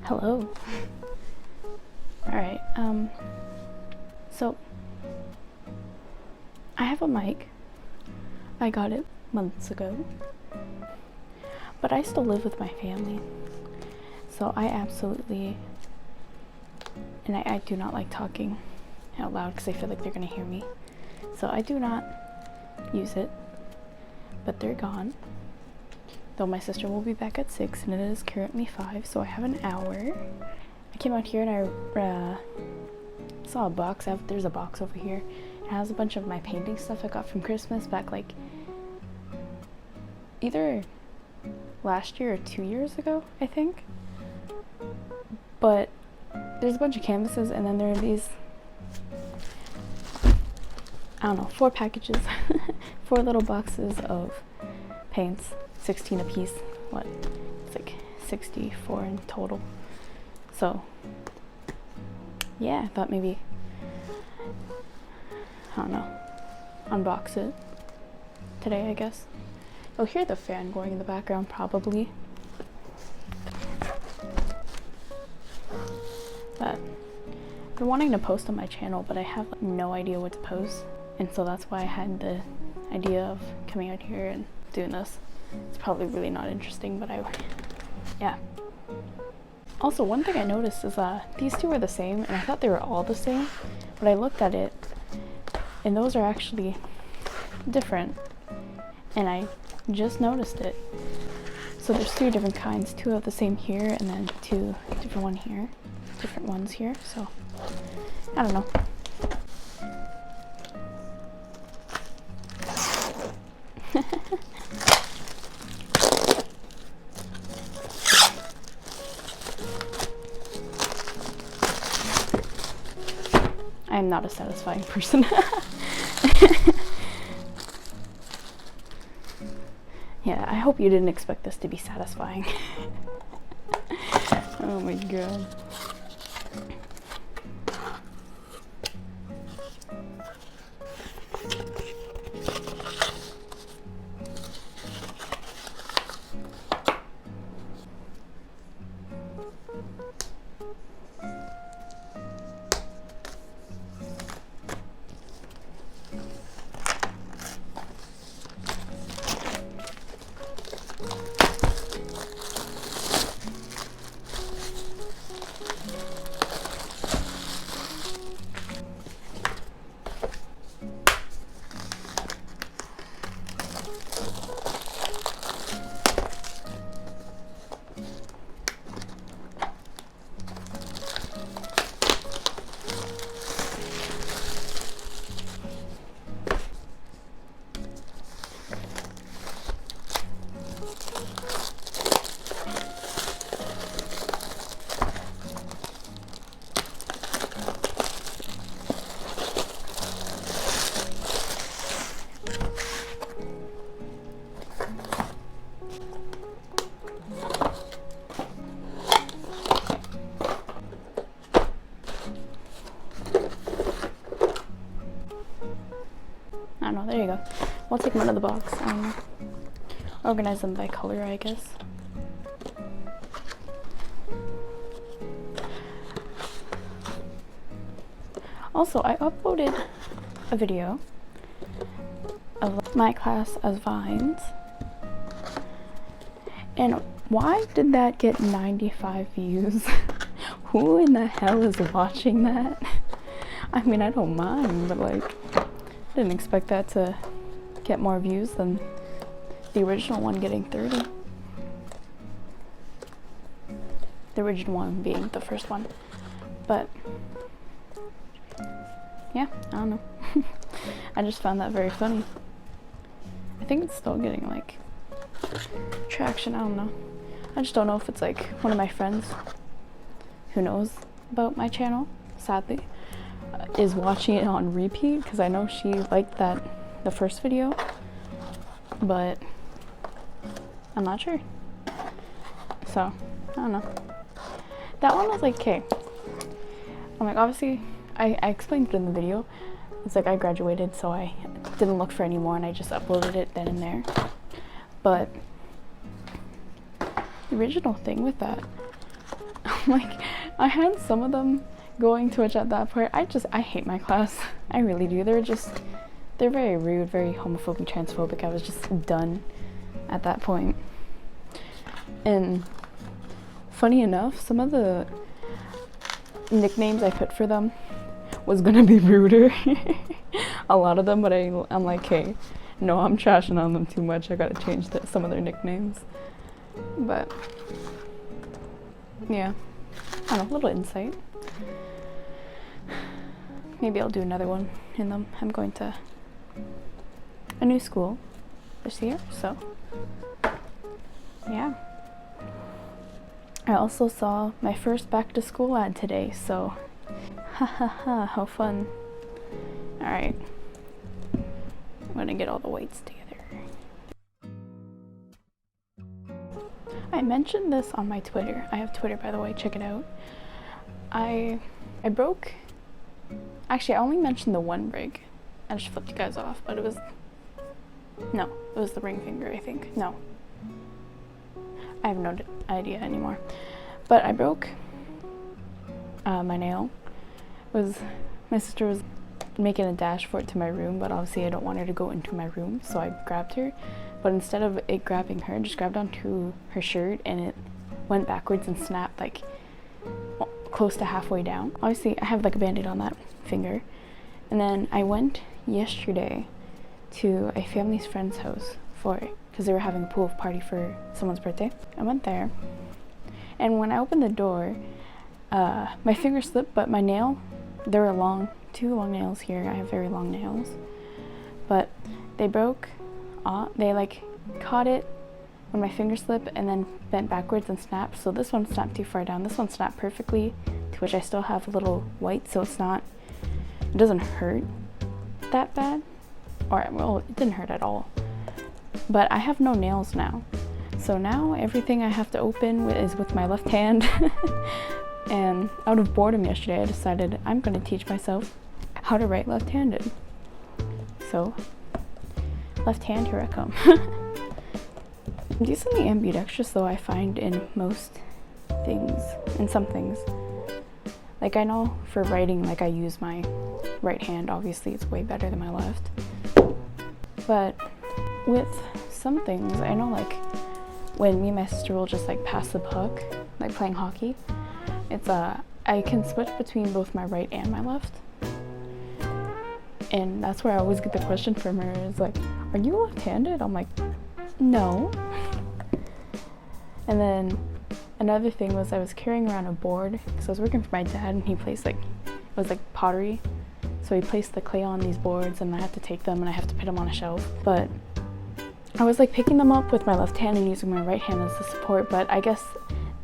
Hello. Alright, so I have a mic. I got it months ago, but I still live with my family, so I absolutely, and I do not like talking out loud because I feel like they're gonna hear me, so I do not use it, but they're gone, though my sister will be back at 6 and it is currently 5, so I have an hour. I came out here and I saw a box. There's a box over here. It has a bunch of my painting stuff I got from Christmas back like either last year or 2 years ago, I think. But there's a bunch of canvases and then there are these, I don't know, 4 packages, 4 little boxes of paints, 16 a piece. What? It's like 64 in total. So yeah, I thought maybe, I don't know, unbox it today, I guess. You'll hear the fan going in the background probably. But I've been wanting to post on my channel, but I have no idea what to post. And so that's why I had the idea of coming out here and doing this. It's probably really not interesting, but yeah. Also, one thing I noticed is these two are the same, and I thought they were all the same, but I looked at it, and those are actually different, and I just noticed it. So there's 3 different kinds, 2 of the same here, and then 2 different ones here, so I don't know. I am not a satisfying person. Yeah, I hope you didn't expect this to be satisfying. Oh my god. I don't know, there you go. We'll take them out of the box and organize them by color, I guess. Also, I uploaded a video of my class as vines. And why did that get 95 views? Who in the hell is watching that? I mean, I don't mind, but like, I didn't expect that to get more views than the original one getting 30. The original one being the first one. But yeah, I don't know. I just found that very funny. I think it's still getting like traction, I don't know. I just don't know if it's like one of my friends who knows about my channel, sadly, is watching it on repeat, because I know she liked the first video, but I'm not sure. So I don't know. That one was like, okay, I'm like, obviously I explained it in the video. It's like I graduated, so I didn't look for any more and I just uploaded it then and there. But the original thing with that, Like, I had some of them going to which at that point, I hate my class. I really do. They're very rude, very homophobic, transphobic. I was just done at that point. And funny enough, some of the nicknames I put for them was gonna be ruder. A lot of them, but I'm like, hey, no, I'm trashing on them too much. I gotta change some of their nicknames. But yeah, I don't know, a little insight. Maybe I'll do another one in them. I'm going to a new school this year, so yeah. I also saw my first back to school ad today, so ha ha ha, how fun. Alright, I'm gonna get all the weights together. I mentioned this on my Twitter. I have Twitter, by the way, check it out. I broke, actually I only mentioned the one rig. I just flipped you guys off, but it was the ring finger, I think. No, I have no idea anymore. But I broke my nail. My sister was making a dash for it to my room, but obviously I don't want her to go into my room, so I grabbed her. But instead of it grabbing her, I just grabbed onto her shirt and it went backwards and snapped like close to halfway down. Obviously I have like a band-aid on that finger. And then I went yesterday to a family's friend's house because they were having a pool party for someone's birthday. I went there, and when I opened the door, my finger slipped, but my nail, there were two long nails here. I have very long nails, but they broke off. They like caught it when my finger slipped and then bent backwards and snapped. So this one snapped too far down. This one snapped perfectly, to which I still have a little white, so it doesn't hurt that bad. Or, well, it didn't hurt at all. But I have no nails now. So now everything I have to open is with my left hand. And out of boredom yesterday, I decided I'm going to teach myself how to write left-handed. So, left hand, here I come. I'm decently ambidextrous, though, I find, in most things, in some things. Like, I know for writing, like, I use my right hand. Obviously, it's way better than my left. But with some things, I know, like, when me and my sister will just, like, pass the puck, like playing hockey, I can switch between both my right and my left. And that's where I always get the question from her, is like, are you left-handed? I'm like, no. And then another thing was I was carrying around a board, because I was working for my dad, and he placed, like, it was like pottery. So he placed the clay on these boards, and I have to take them and I have to put them on a shelf. But I was like picking them up with my left hand and using my right hand as the support, but I guess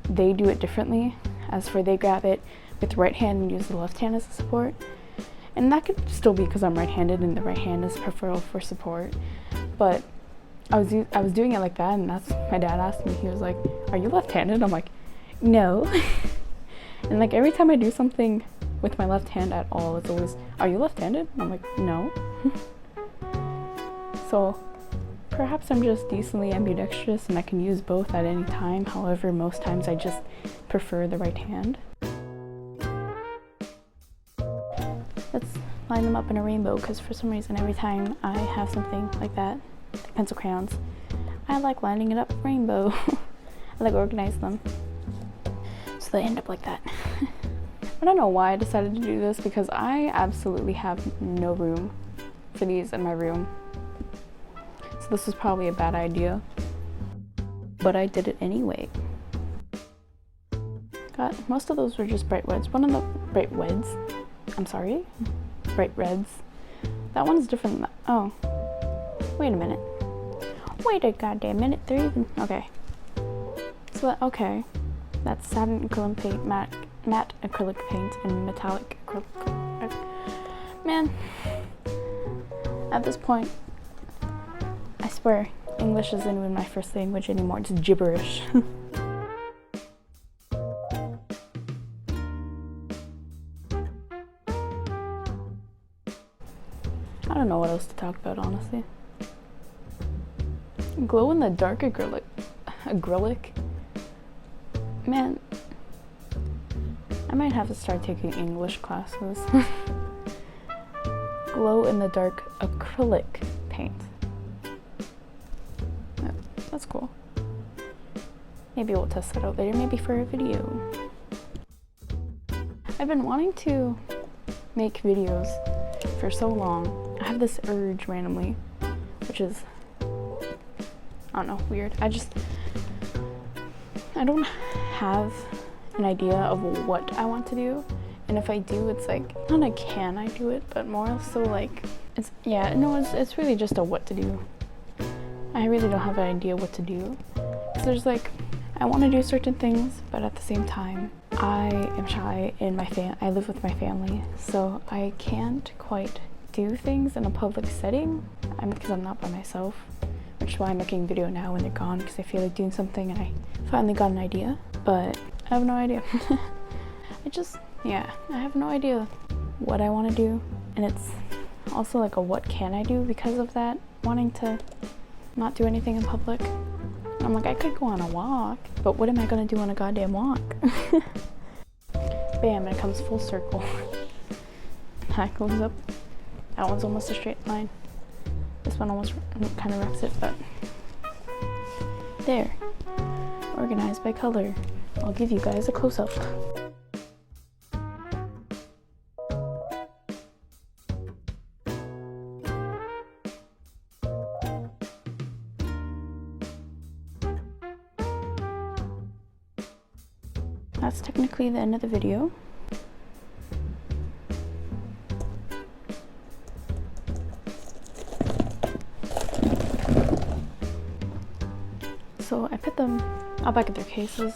they do it differently. As for they grab it with the right hand and use the left hand as a support. And that could still be because I'm right-handed and the right hand is preferable for support. But I was doing it like that, and that's my dad asked me, he was like, are you left-handed? I'm like, no. And like every time I do something with my left hand at all, it's always, are you left-handed? I'm like, no. So perhaps I'm just decently ambidextrous and I can use both at any time. However, most times I just prefer the right hand. Let's line them up in a rainbow, because for some reason every time I have something like that, like pencil crayons, I like lining it up rainbow. I like organize them so they end up like that. I don't know why I decided to do this, because I absolutely have no room for these in my room. So this was probably a bad idea, but I did it anyway. Most of those were just bright reds. One of the bright reds, bright reds. That one's different than that. Oh, wait a minute. Wait a goddamn minute. They're even, okay. So okay, that's satin acrylic paint, matte acrylic paint, and metallic acrylic. Man, at this point, I swear, English isn't even my first language anymore. It's gibberish. I don't know what else to talk about, honestly. Glow in the dark acrylic. Man, I might have to start taking English classes. Glow in the dark acrylic paint. Yeah, that's cool. Maybe we'll test that out later, maybe for a video. I've been wanting to make videos for so long. I have this urge randomly, which is, I don't know, weird. I don't have an idea of what I want to do, and if I do, it's like, not like can I do it, but more so like, it's really just a what to do. I really don't have an idea what to do, because there's like, I want to do certain things, but at the same time, I am shy in I live with my family, so I can't quite do things in a public setting, because I'm not by myself, which is why I'm making a video now when they're gone, because I feel like doing something and I finally got an idea, but I have no idea. I have no idea what I want to do, and it's also like a what can I do because of that, wanting to not do anything in public. I'm like, I could go on a walk, but what am I gonna do on a goddamn walk? Bam, and it comes full circle. That goes up. That one's almost a straight line. This one almost kind of wrecks it, but there. Organized by color. I'll give you guys a close-up. That's technically the end of the video. So I put them all back in their cases.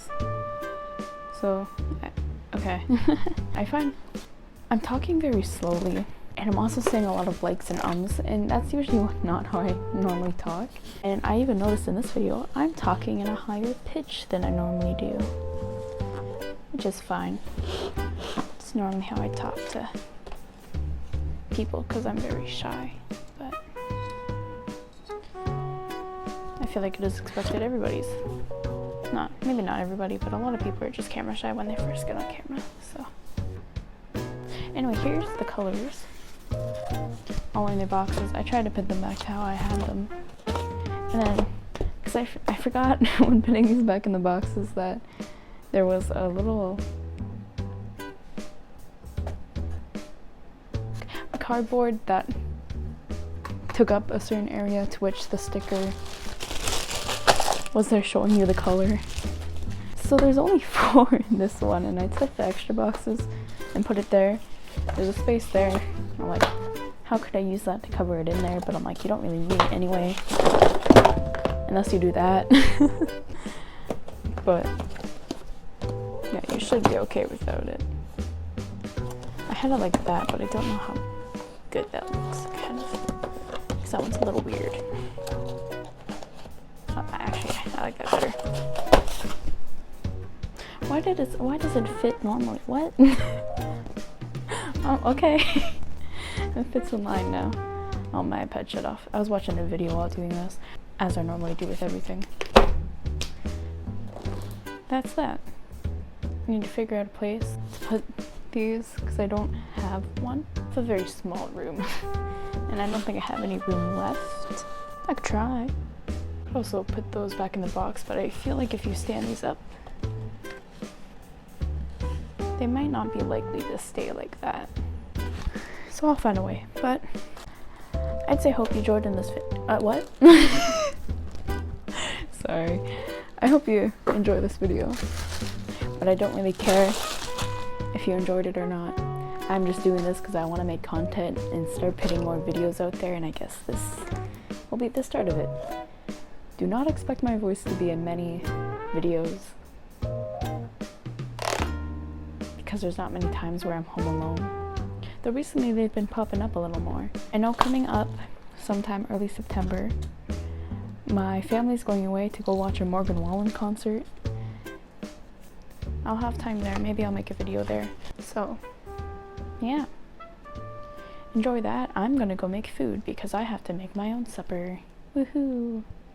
So, okay. I find I'm talking very slowly, and I'm also saying a lot of likes and ums, and that's usually not how I normally talk. And I even noticed in this video, I'm talking in a higher pitch than I normally do, which is fine. It's normally how I talk to people because I'm very shy, but I feel like it is expected. Maybe not everybody, but a lot of people are just camera shy when they first get on camera, so. Anyway, here's the colors, all in their boxes. I tried to put them back to how I had them, and then, because I forgot when putting these back in the boxes that there was a little cardboard that took up a certain area to which the sticker was there showing you the color. So there's only 4 in this one, and I took the extra boxes and put it there. There's a space there. I'm like, how could I use that to cover it in there? But I'm like, you don't really need it anyway, unless you do that. But yeah, you should be okay without it. I had it like that, but I don't know how good that looks. Kind of, because that one's a little weird. Actually, I like that better. Why does it fit normally? What? Oh, okay. It fits in line now. Oh, my iPad shut off. I was watching a video while doing this, as I normally do with everything. That's that. I need to figure out a place to put these because I don't have one. It's a very small room, and I don't think I have any room left. I could try. I'd also put those back in the box, but I feel like if you stand these up, they might not be likely to stay like that. So I'll find a way, but I'd say hope you enjoyed in this what? Sorry. I hope you enjoy this video, but I don't really care if you enjoyed it or not. I'm just doing this because I want to make content and start putting more videos out there, and I guess this will be the start of it. Do not expect my voice to be in many videos, because there's not many times where I'm home alone. Though recently they've been popping up a little more. I know coming up sometime early September, my family's going away to go watch a Morgan Wallen concert. I'll have time there. Maybe I'll make a video there. So, yeah. Enjoy that. I'm gonna go make food because I have to make my own supper. Woohoo!